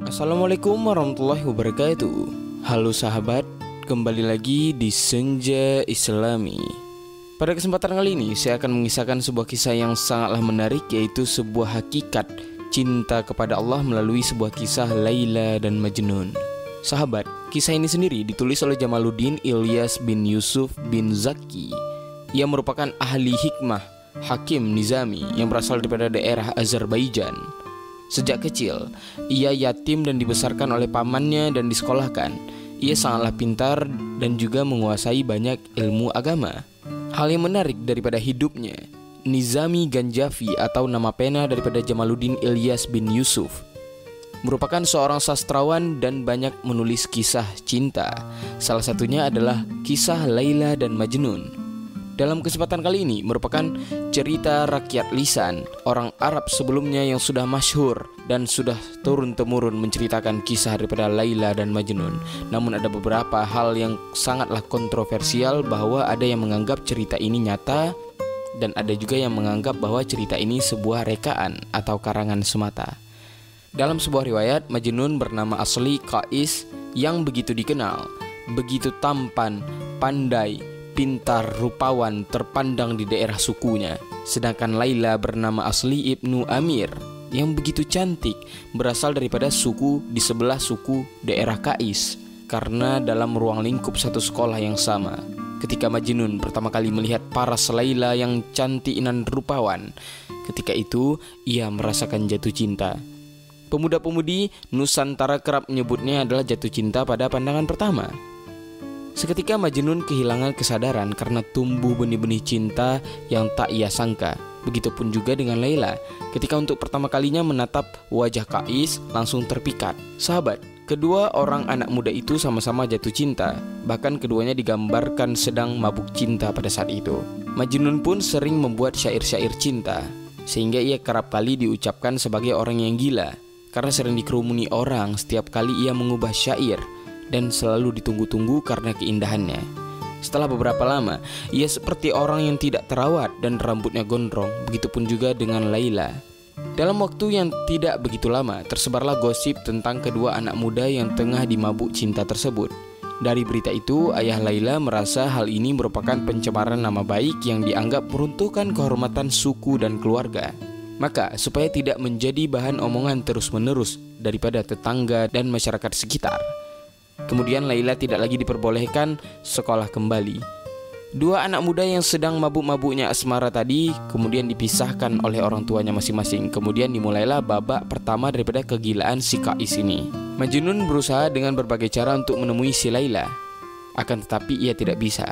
Assalamualaikum warahmatullahi wabarakatuh. Halo sahabat, kembali lagi di Senja Islami. Pada kesempatan kali ini saya akan mengisahkan sebuah kisah yang sangatlah menarik, yaitu sebuah hakikat cinta kepada Allah melalui sebuah kisah Laila dan Majnun. Sahabat, kisah ini sendiri ditulis oleh Jamaluddin Ilyas bin Yusuf bin Zaki. Ia merupakan ahli hikmah, hakim nizami yang berasal daripada daerah Azerbaijan. Sejak kecil, ia yatim dan dibesarkan oleh pamannya dan disekolahkan. Ia sangatlah pintar dan juga menguasai banyak ilmu agama. Hal yang menarik daripada hidupnya, Nizami Ganjavi atau nama pena daripada Jamaluddin Ilyas bin Yusuf, merupakan seorang sastrawan dan banyak menulis kisah cinta. Salah satunya adalah kisah Laila dan Majnun. Dalam kesempatan kali ini merupakan cerita rakyat lisan orang Arab sebelumnya yang sudah masyhur dan sudah turun-temurun menceritakan kisah daripada Laila dan Majnun. Namun ada beberapa hal yang sangatlah kontroversial, bahwa ada yang menganggap cerita ini nyata dan ada juga yang menganggap bahwa cerita ini sebuah rekaan atau karangan semata. Dalam sebuah riwayat, Majnun bernama asli Qais yang begitu dikenal, begitu tampan, pandai, pintar, rupawan, terpandang di daerah sukunya. Sedangkan Laila bernama asli Ibnu Amir yang begitu cantik, berasal daripada suku di sebelah suku daerah Qais, karena dalam ruang lingkup satu sekolah yang sama. Ketika Majnun pertama kali melihat paras Laila yang cantik dan rupawan, ketika itu ia merasakan jatuh cinta. Pemuda-pemudi Nusantara kerap menyebutnya adalah jatuh cinta pada pandangan pertama. Seketika Majnun kehilangan kesadaran karena tumbuh benih-benih cinta yang tak ia sangka. Begitupun juga dengan Laila, ketika untuk pertama kalinya menatap wajah Qais langsung terpikat. Sahabat, kedua orang anak muda itu sama-sama jatuh cinta. Bahkan keduanya digambarkan sedang mabuk cinta pada saat itu. Majnun pun sering membuat syair-syair cinta, sehingga ia kerap kali diucapkan sebagai orang yang gila, karena sering dikerumuni orang setiap kali ia mengubah syair, dan selalu ditunggu-tunggu karena keindahannya. Setelah beberapa lama, ia seperti orang yang tidak terawat dan rambutnya gondrong. Begitupun juga dengan Laila. Dalam waktu yang tidak begitu lama, tersebarlah gosip tentang kedua anak muda yang tengah dimabuk cinta tersebut. Dari berita itu, ayah Laila merasa hal ini merupakan pencemaran nama baik yang dianggap meruntuhkan kehormatan suku dan keluarga. Maka, supaya tidak menjadi bahan omongan terus-menerus daripada tetangga dan masyarakat sekitar, kemudian Laila tidak lagi diperbolehkan sekolah kembali. Dua anak muda yang sedang mabuk-mabuknya asmara tadi kemudian dipisahkan oleh orang tuanya masing-masing. Kemudian dimulailah babak pertama daripada kegilaan si Qais ini. Majnun berusaha dengan berbagai cara untuk menemui si Laila, akan tetapi ia tidak bisa.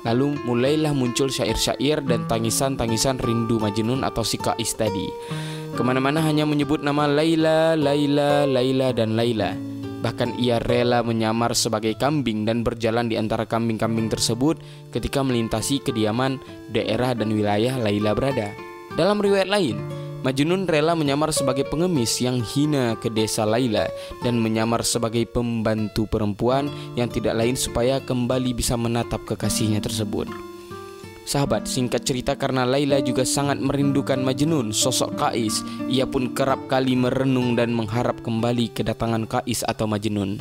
Lalu mulailah muncul syair-syair dan tangisan-tangisan rindu Majnun atau si Qais tadi. Kemana-mana hanya menyebut nama Laila, Laila, Laila, dan Laila. Bahkan ia rela menyamar sebagai kambing dan berjalan di antara kambing-kambing tersebut ketika melintasi kediaman daerah dan wilayah Laila berada. Dalam riwayat lain, Majnun rela menyamar sebagai pengemis yang hina ke desa Laila dan menyamar sebagai pembantu perempuan yang tidak lain supaya kembali bisa menatap kekasihnya tersebut. Sahabat, singkat cerita, karena Laila juga sangat merindukan Majnun, sosok Qais, ia pun kerap kali merenung dan mengharap kembali kedatangan Qais atau Majnun.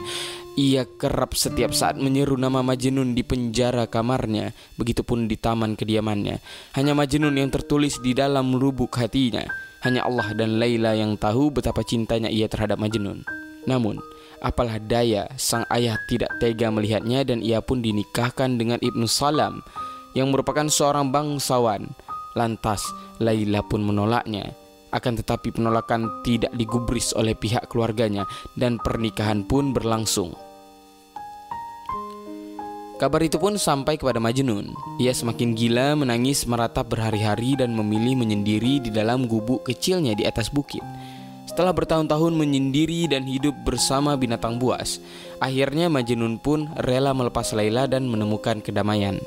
Ia kerap setiap saat menyeru nama Majnun di penjara kamarnya, begitupun di taman kediamannya. Hanya Majnun yang tertulis di dalam lubuk hatinya. Hanya Allah dan Laila yang tahu betapa cintanya ia terhadap Majnun. Namun, apalah daya, sang ayah tidak tega melihatnya dan ia pun dinikahkan dengan Ibnu Salam yang merupakan seorang bangsawan. Lantas Laila pun menolaknya. Akan tetapi penolakan tidak digubris oleh pihak keluarganya dan pernikahan pun berlangsung. Kabar itu pun sampai kepada Majnun. Ia semakin gila, menangis meratap berhari-hari dan memilih menyendiri di dalam gubuk kecilnya di atas bukit. Setelah bertahun-tahun menyendiri dan hidup bersama binatang buas, akhirnya Majnun pun rela melepas Laila dan menemukan kedamaian.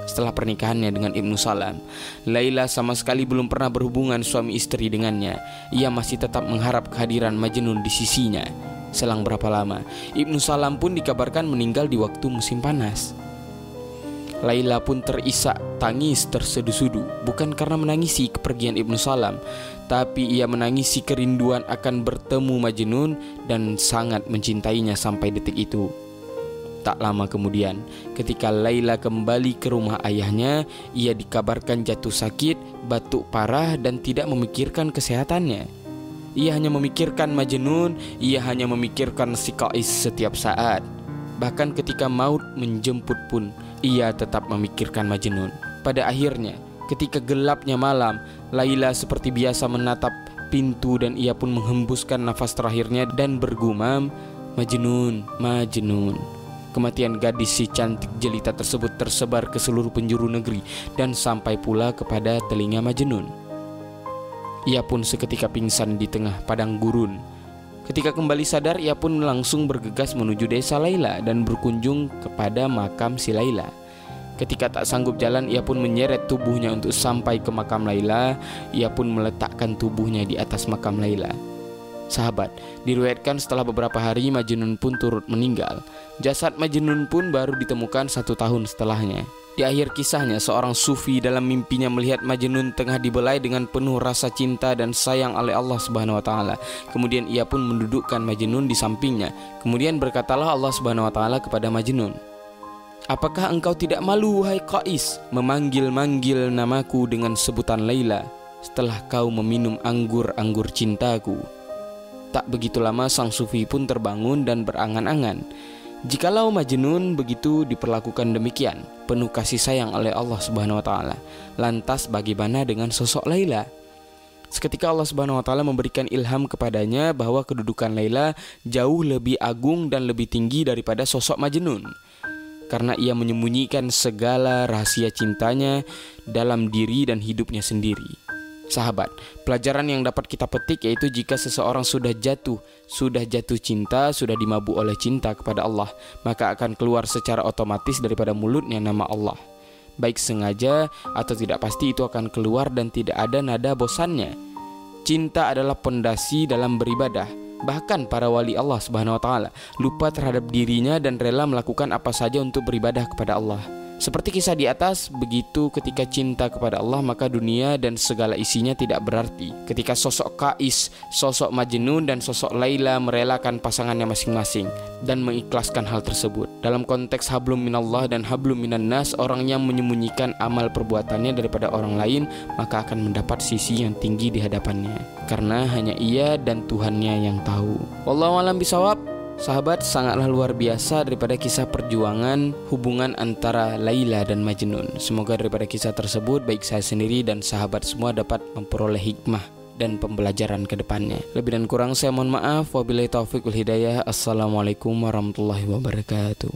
Setelah pernikahannya dengan Ibnu Salam, Laila sama sekali belum pernah berhubungan suami istri dengannya. Ia masih tetap mengharap kehadiran Majnun di sisinya. Selang berapa lama, Ibnu Salam pun dikabarkan meninggal di waktu musim panas. Laila pun terisak tangis tersedu-sedu, bukan karena menangisi kepergian Ibnu Salam, tapi ia menangisi kerinduan akan bertemu Majnun dan sangat mencintainya sampai detik itu. Tak lama kemudian, ketika Laila kembali ke rumah ayahnya, ia dikabarkan jatuh sakit, batuk parah dan tidak memikirkan kesehatannya. Ia hanya memikirkan Majnun, ia hanya memikirkan si Qais setiap saat. Bahkan ketika maut menjemput pun, ia tetap memikirkan Majnun. Pada akhirnya, ketika gelapnya malam, Laila seperti biasa menatap pintu dan ia pun menghembuskan nafas terakhirnya dan bergumam, "Majnun, Majnun." Kematian gadis si cantik jelita tersebut tersebar ke seluruh penjuru negeri dan sampai pula kepada telinga Majnun. Ia pun seketika pingsan di tengah padang gurun. Ketika kembali sadar, ia pun langsung bergegas menuju desa Laila dan berkunjung kepada makam si Laila. Ketika tak sanggup jalan, ia pun menyeret tubuhnya untuk sampai ke makam Laila. Ia pun meletakkan tubuhnya di atas makam Laila. Sahabat, diriwayatkan setelah beberapa hari Majnun pun turut meninggal. Jasad Majnun pun baru ditemukan 1 tahun setelahnya. Di akhir kisahnya, seorang sufi dalam mimpinya melihat Majnun tengah dibelai dengan penuh rasa cinta dan sayang oleh Allah Subhanahu wa taala. Kemudian ia pun mendudukkan Majnun di sampingnya. Kemudian berkatalah Allah Subhanahu wa taala kepada Majnun, "Apakah engkau tidak malu, wahai Qais, memanggil-manggil namaku dengan sebutan Laila setelah kau meminum anggur-anggur cintaku?" Tak begitu lama sang sufi pun terbangun dan berangan-angan, jikalau Majnun begitu diperlakukan demikian, penuh kasih sayang oleh Allah Subhanahu wa taala, lantas bagaimana dengan sosok Laila? Seketika Allah Subhanahu wa taala memberikan ilham kepadanya bahwa kedudukan Laila jauh lebih agung dan lebih tinggi daripada sosok Majnun, karena ia menyembunyikan segala rahasia cintanya dalam diri dan hidupnya sendiri. Sahabat, pelajaran yang dapat kita petik yaitu jika seseorang sudah jatuh cinta, sudah dimabuk oleh cinta kepada Allah, maka akan keluar secara otomatis daripada mulutnya nama Allah. Baik sengaja atau tidak, pasti itu akan keluar dan tidak ada nada bosannya. Cinta adalah pondasi dalam beribadah. Bahkan para wali Allah Subhanahu wa taala lupa terhadap dirinya dan rela melakukan apa saja untuk beribadah kepada Allah. Seperti kisah di atas, begitu ketika cinta kepada Allah maka dunia dan segala isinya tidak berarti. Ketika sosok Qais, sosok Majnun dan sosok Laila merelakan pasangannya masing-masing dan mengikhlaskan hal tersebut. Dalam konteks hablum minallah dan hablum minan nas, orang yang menyembunyikan amal perbuatannya daripada orang lain maka akan mendapat sisi yang tinggi di hadapannya, karena hanya ia dan Tuhannya yang tahu. Wallahu a'lam bishawab. Sahabat, sangatlah luar biasa daripada kisah perjuangan hubungan antara Laila dan Majnun. Semoga daripada kisah tersebut baik saya sendiri dan sahabat semua dapat memperoleh hikmah dan pembelajaran ke depannya. Lebih dan kurang saya mohon maaf. Wabillahi taufiq wal hidayah. Assalamualaikum warahmatullahi wabarakatuh.